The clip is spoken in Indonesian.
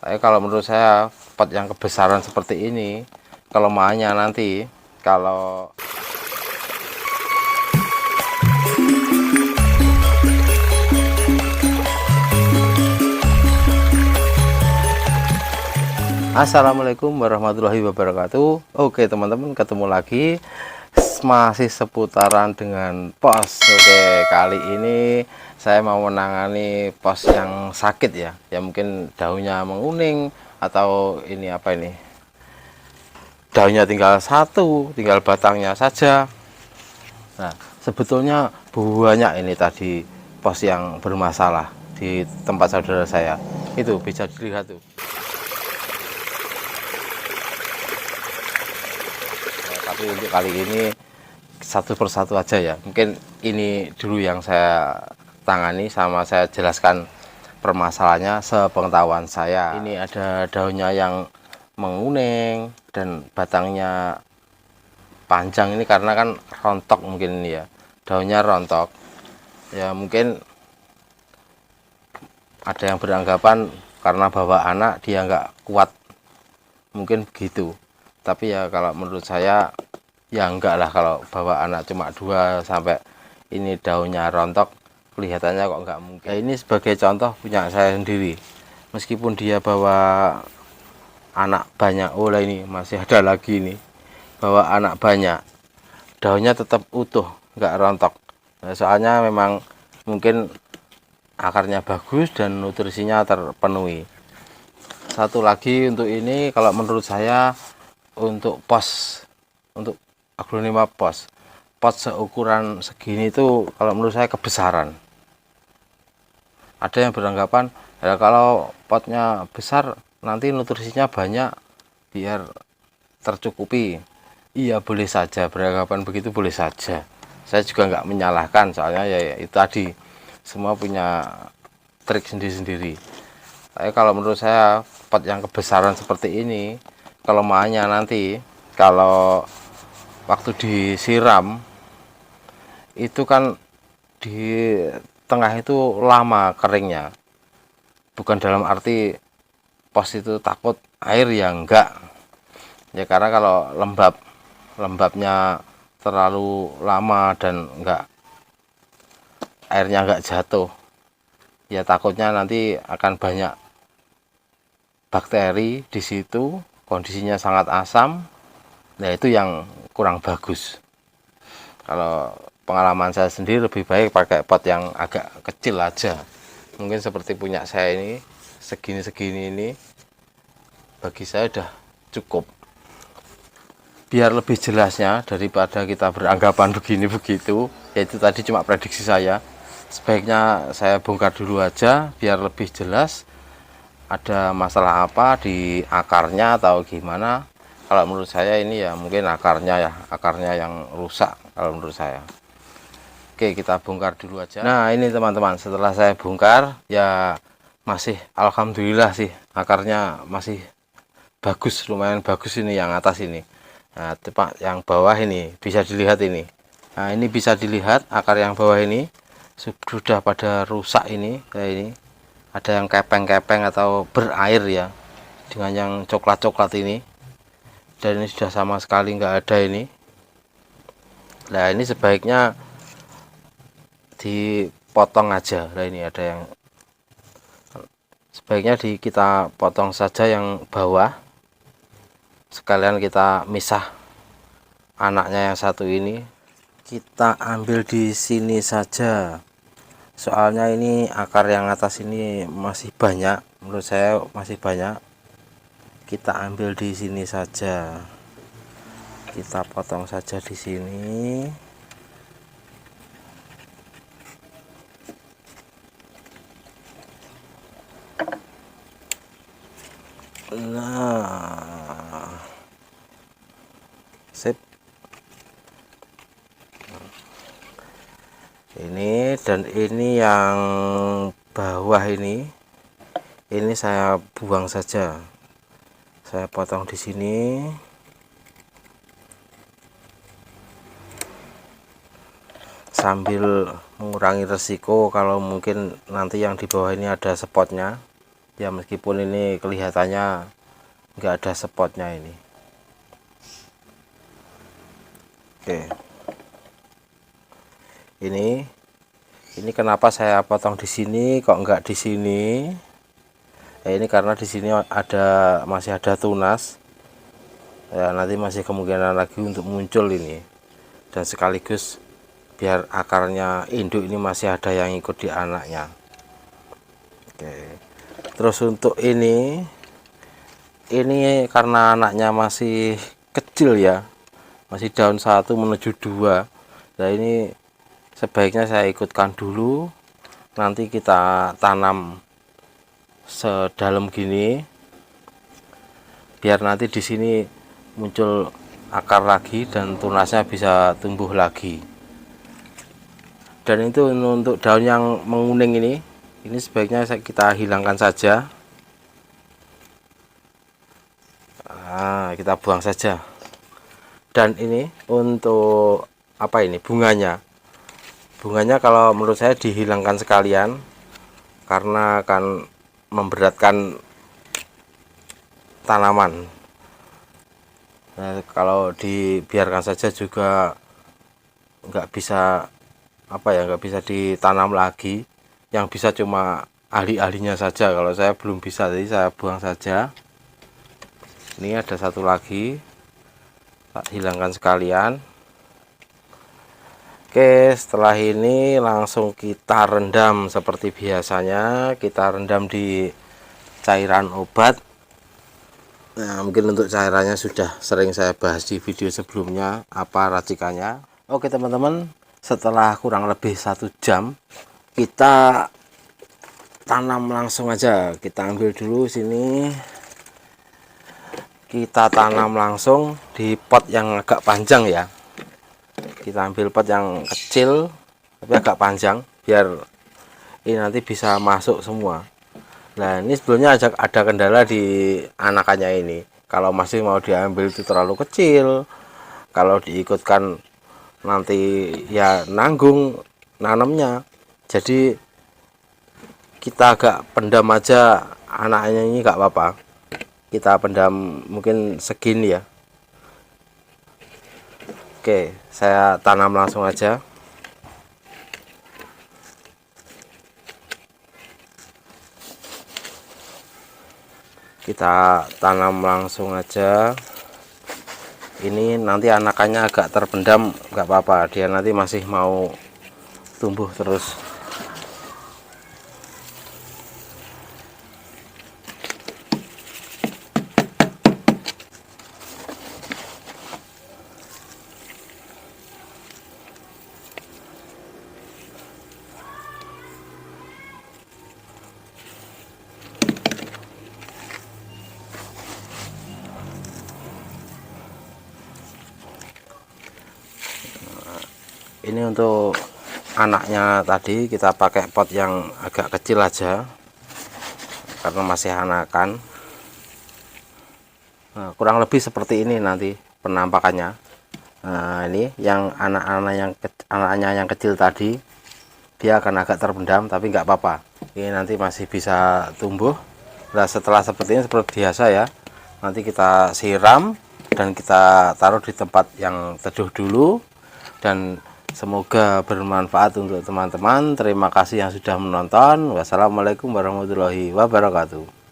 Tapi kalau menurut saya pot yang kebesaran seperti ini, kelemahannya nanti kalau Assalamualaikum warahmatullahi wabarakatuh. Oke teman-teman, ketemu lagi masih seputaran dengan pos. Oke, kali ini saya mau menangani pos yang sakit ya, mungkin daunnya menguning atau ini apa ini, daunnya tinggal satu, tinggal batangnya saja. Nah, sebetulnya banyak ini tadi pos yang bermasalah di tempat saudara saya. Itu bisa dilihat tuh. Tapi untuk kali ini satu persatu aja ya, mungkin ini dulu yang saya tangani sama saya jelaskan permasalahannya sepengetahuan saya. Ini ada daunnya yang menguning dan batangnya panjang, ini karena kan rontok mungkin ini ya, daunnya rontok ya. Mungkin ada yang beranggapan karena bawa anak dia nggak kuat, mungkin begitu. Tapi ya kalau menurut saya ya enggak lah, kalau bawa anak cuma 2 sampai ini daunnya rontok, kelihatannya kok enggak mungkin. Ya, ini sebagai contoh punya saya sendiri, meskipun dia bawa anak banyak, oh lah ini masih ada lagi ini, bawa anak banyak, daunnya tetap utuh, enggak rontok. Nah, soalnya memang mungkin akarnya bagus dan nutrisinya terpenuhi. Satu lagi untuk ini, kalau menurut saya untuk pos, untuk aglonema pot seukuran segini itu kalau menurut saya kebesaran. Ada yang beranggapan ya kalau potnya besar nanti nutrisinya banyak biar tercukupi. Iya, boleh saja, beranggapan begitu boleh saja. Saya juga nggak menyalahkan, soalnya ya itu tadi semua punya trik sendiri-sendiri. Tapi kalau menurut saya pot yang kebesaran seperti ini, kelemahannya nanti kalau waktu disiram itu kan di tengah itu lama keringnya. Bukan dalam arti pos itu takut air ya, enggak ya, karena kalau lembabnya terlalu lama dan airnya enggak jatuh ya, takutnya nanti akan banyak bakteri di situ, kondisinya sangat asam. Nah, itu yang kurang bagus. Kalau pengalaman saya sendiri lebih baik pakai pot yang agak kecil aja, mungkin seperti punya saya ini, segini-segini ini, bagi saya udah cukup. Biar lebih jelasnya daripada kita beranggapan begini begitu, yaitu tadi cuma prediksi saya, sebaiknya saya bongkar dulu aja biar lebih jelas ada masalah apa di akarnya atau gimana. Kalau menurut saya ini ya mungkin akarnya yang rusak kalau menurut saya. Oke, kita bongkar dulu aja. Nah, ini teman-teman, setelah saya bongkar ya masih alhamdulillah sih, akarnya masih bagus, lumayan bagus ini yang atas ini. Nah, tepat yang bawah ini bisa dilihat ini. Nah, ini bisa dilihat akar yang bawah ini sudah pada rusak ini, kayak ini. Ada yang kepeng-kepeng atau berair ya, dengan yang coklat-coklat ini. Dan ini sudah sama sekali nggak ada ini. Nah, ini sebaiknya dipotong aja. Nah, ini ada yang sebaiknya kita potong saja yang bawah, sekalian kita misah anaknya yang satu ini, kita ambil di sini saja. Soalnya ini akar yang atas ini masih banyak, menurut saya masih banyak. Kita ambil di sini saja, kita potong saja di sini. Nah, sip. Ini dan ini yang bawah ini saya buang saja. Saya potong di sini. Sambil mengurangi resiko kalau mungkin nanti yang di bawah ini ada spotnya. ya, meskipun ini kelihatannya nggak ada spotnya ini. Oke, ini kenapa saya potong di sini kok nggak di sini? Ini karena di sini masih ada tunas ya, nanti masih kemungkinan lagi untuk muncul ini, dan sekaligus biar akarnya induk ini masih ada yang ikut di anaknya. Oke, terus untuk ini karena anaknya masih kecil ya, masih daun 1 menuju 2. Nah, ini sebaiknya saya ikutkan dulu, nanti kita tanam sedalam gini biar nanti di sini muncul akar lagi dan tunasnya bisa tumbuh lagi. Dan itu untuk daun yang menguning ini sebaiknya kita hilangkan saja. Nah, kita buang saja. Dan ini untuk apa ini, bunganya kalau menurut saya dihilangkan sekalian karena akan memberatkan tanaman. Nah, kalau dibiarkan saja juga nggak bisa nggak bisa ditanam lagi, yang bisa cuma ahli-ahlinya saja. Kalau saya belum bisa, jadi saya buang saja. Ini ada satu lagi, tak hilangkan sekalian. Oke, setelah ini langsung kita rendam seperti biasanya, kita rendam di cairan obat. Nah, mungkin untuk cairannya sudah sering saya bahas di video sebelumnya apa racikannya. Oke teman-teman, setelah kurang lebih 1 jam kita tanam langsung aja. Kita ambil dulu sini, kita tanam langsung di pot yang agak panjang ya. Kita ambil pot yang kecil tapi agak panjang biar ini nanti bisa masuk semua. Nah, ini sebelumnya ada kendala di anakannya ini. Kalau masih mau diambil itu terlalu kecil, kalau diikutkan nanti ya nanggung nanamnya. Jadi kita agak pendam aja anaknya ini, nggak apa-apa. Kita pendam mungkin segini ya. Oke, saya tanam langsung aja. Kita tanam langsung aja. Ini nanti anakannya agak terpendam, nggak apa-apa, dia nanti masih mau tumbuh terus. Ini untuk anaknya tadi kita pakai pot yang agak kecil aja karena masih anakan. Nah, kurang lebih seperti ini nanti penampakannya. Nah, ini yang anaknya yang kecil tadi, dia akan agak terpendam tapi nggak apa-apa, ini nanti masih bisa tumbuh. Nah, setelah seperti ini seperti biasa ya, nanti kita siram dan kita taruh di tempat yang teduh dulu. Dan semoga bermanfaat untuk teman-teman. Terima kasih yang sudah menonton. Wassalamualaikum warahmatullahi wabarakatuh.